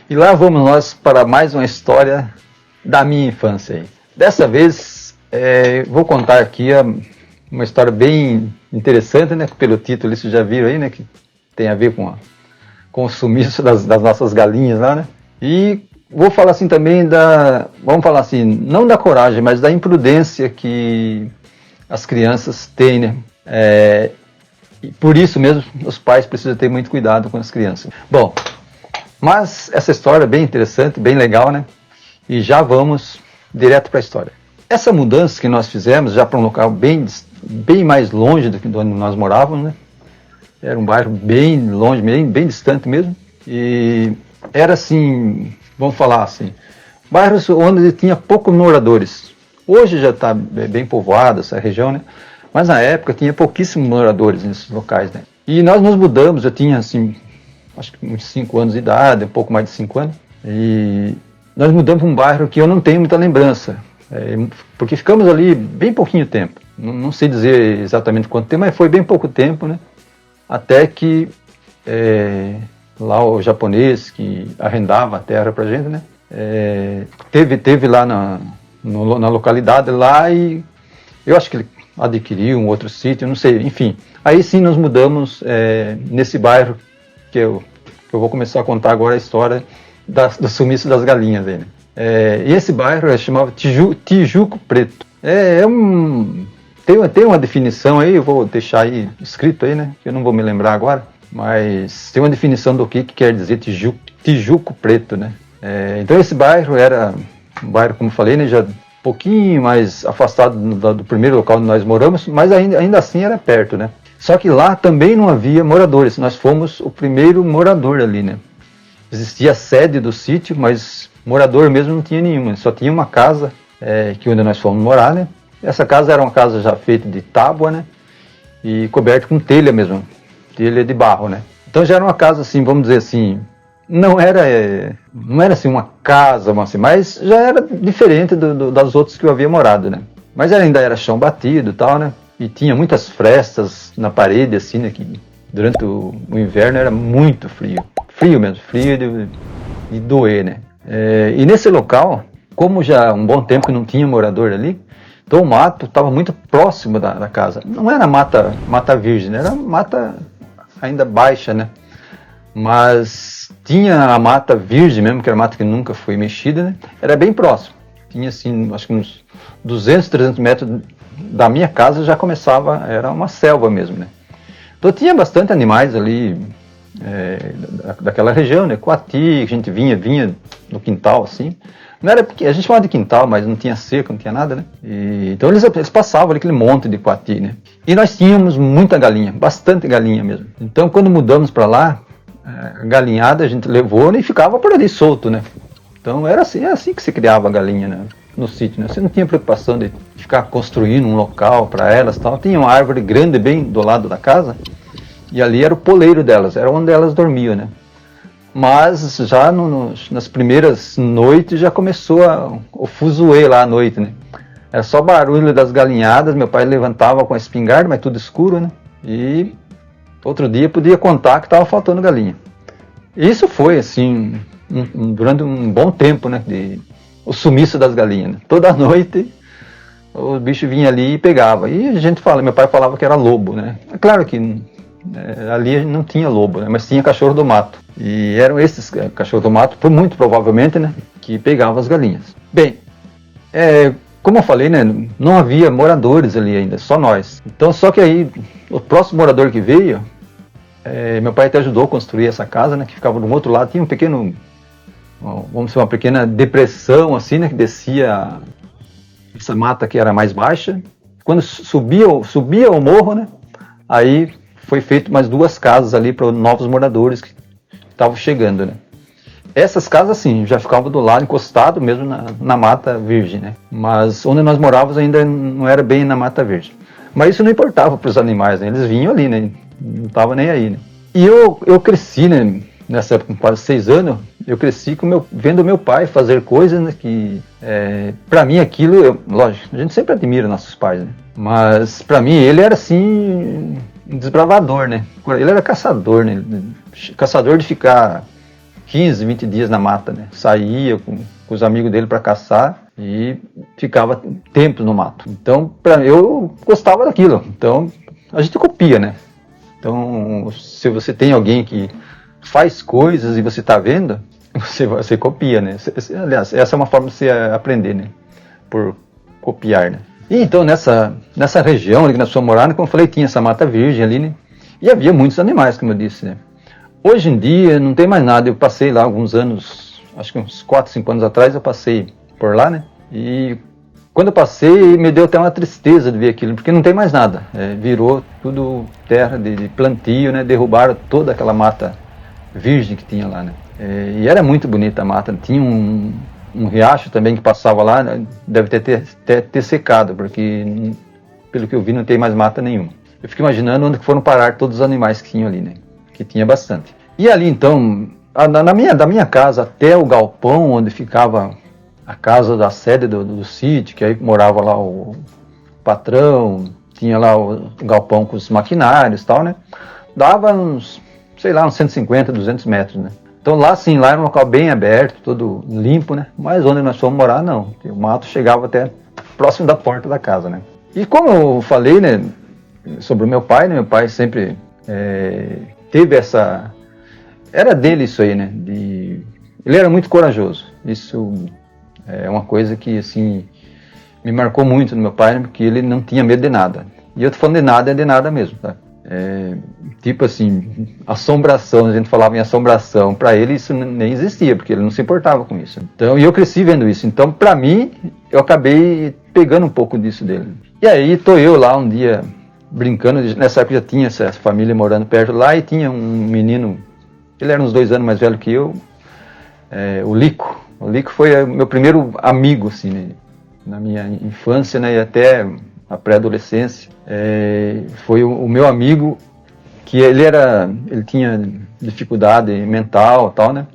E lá vamos nós para mais uma história da minha infância aí. Dessa vez vou contar aqui uma história bem interessante, né? Pelo título vocês já viram aí, né? Que tem a ver com o sumiço das nossas galinhas lá, né? E vou falar assim também vamos falar assim, não da coragem, mas da imprudência que as crianças têm, né? E por isso mesmo os pais precisam ter muito cuidado com as crianças. Bom, mas essa história é bem interessante, bem legal, né? E já vamos direto para a história. Essa mudança que nós fizemos já para um local bem mais longe do que onde nós morávamos, né? Era um bairro bem longe, bem distante mesmo. E era assim, vamos falar assim, bairros onde tinha poucos moradores. Hoje já está bem povoada essa região, né? Mas na época tinha pouquíssimos moradores nesses locais, né? E nós nos mudamos, eu tinha assim, acho que uns 5 anos de idade, um pouco mais de 5 anos. E nós mudamos para um bairro que eu não tenho muita lembrança. Porque ficamos ali bem pouquinho tempo. Não sei dizer exatamente quanto tempo, mas foi bem pouco tempo, né? Até que lá o japonês que arrendava a terra pra gente, né? Teve lá na localidade lá e eu acho que ele adquiriu um outro sítio, não sei, enfim. Aí sim nós mudamos nesse bairro que eu vou começar a contar agora a história do sumiço das galinhas dele. E esse bairro chamava Tijuco Preto. Tem uma definição aí, eu vou deixar aí escrito aí, né? Que eu não vou me lembrar agora, mas tem uma definição do que quer dizer Tijuco Preto, né? Então esse bairro era um bairro, como falei, né? Já um pouquinho mais afastado do primeiro local onde nós moramos, mas ainda assim era perto, né? Só que lá também não havia moradores, nós fomos o primeiro morador ali, né? Existia a sede do sítio, mas morador mesmo não tinha nenhuma, só tinha uma casa onde nós fomos morar, né? Essa casa era uma casa já feita de tábua, né? E coberta com telha mesmo, telha de barro, né? Então já era uma casa assim, vamos dizer assim, não era assim uma casa, assim, mas já era diferente das outras que eu havia morado, né? Mas ainda era chão batido e tal, né? E tinha muitas frestas na parede, assim, né? Que durante o inverno era muito frio. Frio mesmo, frio de doer, né? E nesse local, como já há um bom tempo que não tinha morador ali, então o mato estava muito próximo da casa. Não era mata virgem, era mata ainda baixa, né? Mas tinha a mata virgem mesmo, que era mata que nunca foi mexida, né? Era bem próximo. Tinha assim, acho que uns 200, 300 metros da minha casa já começava, era uma selva mesmo, né? Então tinha bastante animais ali daquela região, né? Coati, a gente vinha no quintal assim. Não era porque a gente chamava de quintal, mas não tinha cerca, não tinha nada, né? Então eles passavam ali aquele monte de coati, né? E nós tínhamos muita galinha, bastante galinha mesmo. Então quando mudamos para lá, a galinhada a gente levou, né, e ficava por ali solto, né? Então era assim que se criava a galinha, né, no sítio, né? Você não tinha preocupação de ficar construindo um local para elas, tal. Tinha uma árvore grande bem do lado da casa e ali era o poleiro delas, era onde elas dormiam, né? Mas já nas primeiras noites já começou o fuzuê lá à noite, né? Era só barulho das galinhadas, meu pai levantava com a espingarda, mas tudo escuro, né? E outro dia podia contar que estava faltando galinha. Isso foi assim, durante um bom tempo, né? O sumiço das galinhas, né? Toda noite o bicho vinha ali e pegava. E meu pai falava que era lobo, né? É claro que ali não tinha lobo, né? Mas tinha cachorro do mato. E eram esses cachorros do mato, muito provavelmente, né, que pegavam as galinhas. Bem, como eu falei, né, não havia moradores ali ainda, só nós. Então, só que aí, o próximo morador que veio, meu pai até ajudou a construir essa casa, né, que ficava do outro lado, tinha um pequeno, vamos dizer, uma pequena depressão, assim, né, que descia essa mata que era mais baixa. Quando subia o morro, né, aí foi feito mais 2 casas ali para novos moradores que estavam chegando, né. Essas casas, assim, já ficavam do lado, encostado mesmo na mata virgem, né. Mas onde nós morávamos ainda não era bem na mata virgem. Mas isso não importava para os animais, né, eles vinham ali, né, não estavam nem aí, né. E eu cresci, né, nessa época, com quase 6 anos, eu cresci vendo meu pai fazer coisas, né, que, para mim aquilo, lógico, a gente sempre admira nossos pais, né, mas para mim ele era assim, um desbravador, né, ele era caçador, né, caçador de ficar 15, 20 dias na mata, né? Saía com os amigos dele para caçar e ficava tempos no mato. Então, eu gostava daquilo. Então, a gente copia, né? Então, se você tem alguém que faz coisas e você está vendo, você copia, né? Aliás, essa é uma forma de você aprender, né? Por copiar, né? E então, nessa região ali que nós fomos morar, como eu falei, tinha essa mata virgem ali, né? E havia muitos animais, como eu disse, né? Hoje em dia não tem mais nada. Eu passei lá alguns anos, acho que uns 4, 5 anos atrás eu passei por lá, né? E quando eu passei me deu até uma tristeza de ver aquilo, porque não tem mais nada. Virou tudo terra de plantio, né? Derrubaram toda aquela mata virgem que tinha lá, né? E era muito bonita a mata. Tinha um riacho também que passava lá, né? Deve ter secado, porque pelo que eu vi não tem mais mata nenhuma. Eu fico imaginando onde foram parar todos os animais que tinham ali, né? Que tinha bastante. E ali então, da minha casa até o galpão onde ficava a casa da sede do sítio, que aí morava lá o patrão, tinha lá o galpão com os maquinários e tal, né? Dava uns 150, 200 metros, né? Então lá sim, lá era um local bem aberto, todo limpo, né? Mas onde nós fomos morar, não. O mato chegava até próximo da porta da casa, né? E como eu falei, né, sobre o meu pai, né? Meu pai sempre teve essa... Era dele isso aí, né? Ele era muito corajoso. Isso é uma coisa que, assim, me marcou muito no meu pai, né? Porque ele não tinha medo de nada. E eu tô falando de nada, é de nada mesmo, tá? Tipo assim, assombração, a gente falava em assombração, para ele isso nem existia, porque ele não se importava com isso. Então, e eu cresci vendo isso. Então, para mim, eu acabei pegando um pouco disso dele. E aí, tô eu lá um dia brincando, nessa época já tinha essa família morando perto lá, e tinha um menino, ele era uns 2 anos mais velho que eu, o Lico. O Lico foi meu primeiro amigo, assim, né, na minha infância, né, e até a pré-adolescência. Foi o meu amigo, que ele tinha dificuldade mental e tal, né,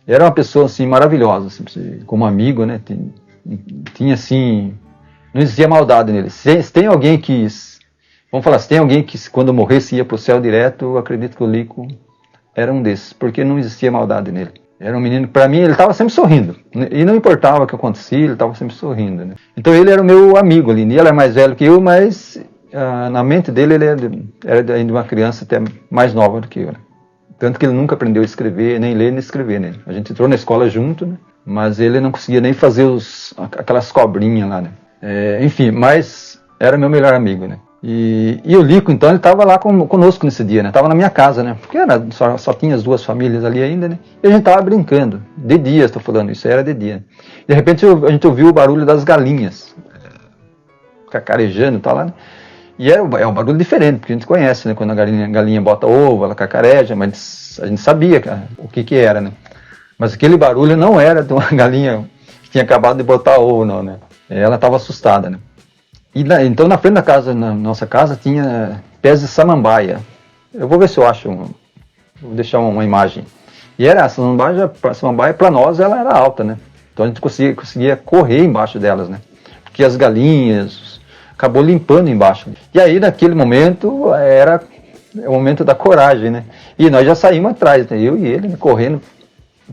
era uma pessoa, assim, maravilhosa, assim, como amigo, né, tinha, assim, não existia maldade nele. Se tem alguém que... Vamos falar, se tem alguém que quando morresse ia para o céu direto, eu acredito que o Lico era um desses, porque não existia maldade nele. Era um menino, para mim, ele estava sempre sorrindo. E não importava o que acontecia, ele estava sempre sorrindo, né? Então ele era o meu amigo ali. Ele era mais velho que eu, mas na mente dele ele era ainda uma criança até mais nova do que eu, né? Tanto que ele nunca aprendeu a escrever, nem ler, nem escrever, né? A gente entrou na escola junto, né? Mas ele não conseguia nem fazer aquelas cobrinhas lá, né? Enfim, mas era meu melhor amigo, né? E o Lico, então, ele estava lá conosco nesse dia, né? Estava na minha casa, né? Porque só tinha as 2 famílias ali ainda, né? E a gente estava brincando. De dia, estou falando, isso era de dia. De repente, a gente ouviu o barulho das galinhas cacarejando e tal lá, né? E é um barulho diferente, porque a gente conhece, né? Quando a galinha bota ovo, ela cacareja, mas a gente sabia o que era, né? Mas aquele barulho não era de uma galinha que tinha acabado de botar ovo, não, né? Ela estava assustada, né? Então na frente da casa, na nossa casa, tinha pés de samambaia. Eu vou ver se eu acho, vou deixar uma imagem. E a samambaia para nós ela era alta, né? Então a gente conseguia correr embaixo delas, né? Porque as galinhas acabou limpando embaixo. E aí naquele momento era o momento da coragem, né? E nós já saímos atrás, né? Eu e ele, né? Correndo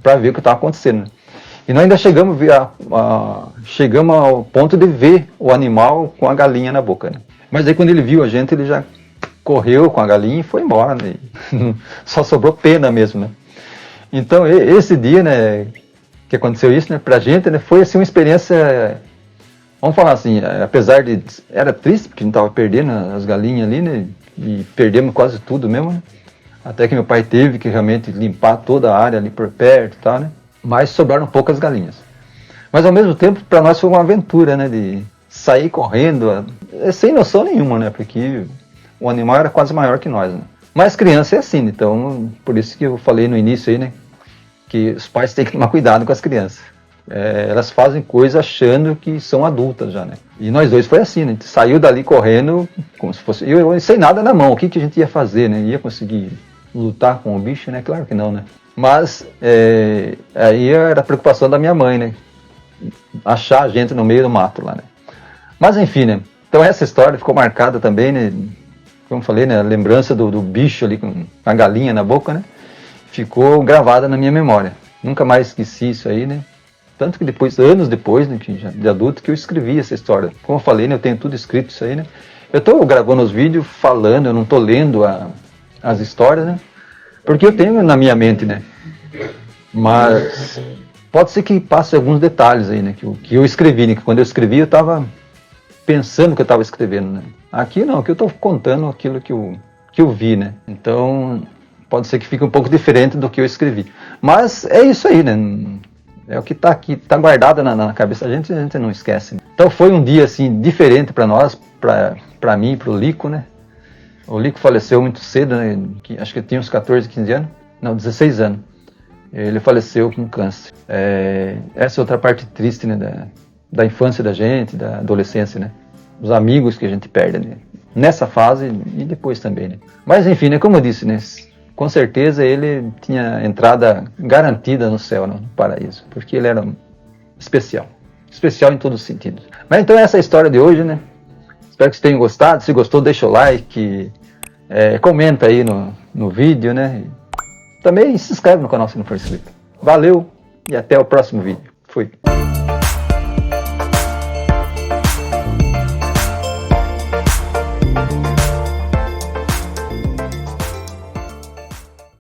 para ver o que estava acontecendo. E nós ainda chegamos ao ponto de ver o animal com a galinha na boca, né? Mas aí quando ele viu a gente, ele já correu com a galinha e foi embora, né? Só sobrou pena mesmo, né? Então esse dia, né, que aconteceu isso, né, pra gente, né, foi assim uma experiência, vamos falar assim, apesar de... Era triste, porque a gente estava perdendo as galinhas ali, né? E perdemos quase tudo mesmo, né? Até que meu pai teve que realmente limpar toda a área ali por perto e tal, né? Mas sobraram poucas galinhas. Mas ao mesmo tempo, para nós foi uma aventura, né? De sair correndo, sem noção nenhuma, né? Porque o animal era quase maior que nós, né? Mas criança é assim, então, por isso que eu falei no início aí, né? Que os pais têm que tomar cuidado com as crianças. Elas fazem coisas achando que são adultas já, né? E nós dois foi assim, né? A gente saiu dali correndo, como se fosse... Eu sem nada na mão, o que a gente ia fazer, né? Ia conseguir lutar com o bicho, né? Claro que não, né? Mas aí era a preocupação da minha mãe, né? Achar a gente no meio do mato lá, né? Mas enfim, né? Então essa história ficou marcada também, né? Como eu falei, né? A lembrança do bicho ali com a galinha na boca, né? ficou gravada na minha memória. Nunca mais esqueci isso aí, né? Tanto que depois, anos depois, né, de adulto, que eu escrevi essa história. Como eu falei, né, eu tenho tudo escrito isso aí, né? Eu estou gravando os vídeos falando, eu não estou lendo as histórias, né? Porque eu tenho na minha mente, né? Mas pode ser que passe alguns detalhes aí, né? Que eu escrevi, né? Que quando eu escrevi eu estava pensando que eu estava escrevendo, né? Aqui não, aqui eu estou contando aquilo que eu vi, né? Então pode ser que fique um pouco diferente do que eu escrevi. Mas é isso aí, né? É o que está aqui, está guardado na cabeça da gente, a gente não esquece. Né? Então foi um dia assim diferente para nós, para mim, para o Lico, né? O Lico faleceu muito cedo, né? Acho que ele tinha uns 14, 15 anos, não, 16 anos. Ele faleceu com câncer. Essa é outra parte triste, né? Da infância da gente, da adolescência, né? Os amigos que a gente perde, né? Nessa fase e depois também, né? Mas enfim, né? Como eu disse, né? Com certeza ele tinha entrada garantida no céu, no paraíso, porque ele era especial. Especial em todos os sentidos. Mas então essa é a história de hoje, né? Espero que vocês tenham gostado. Se gostou, deixa o like, comenta aí no vídeo, né? Também se inscreve no canal se não for inscrito. Valeu e até o próximo vídeo. Fui.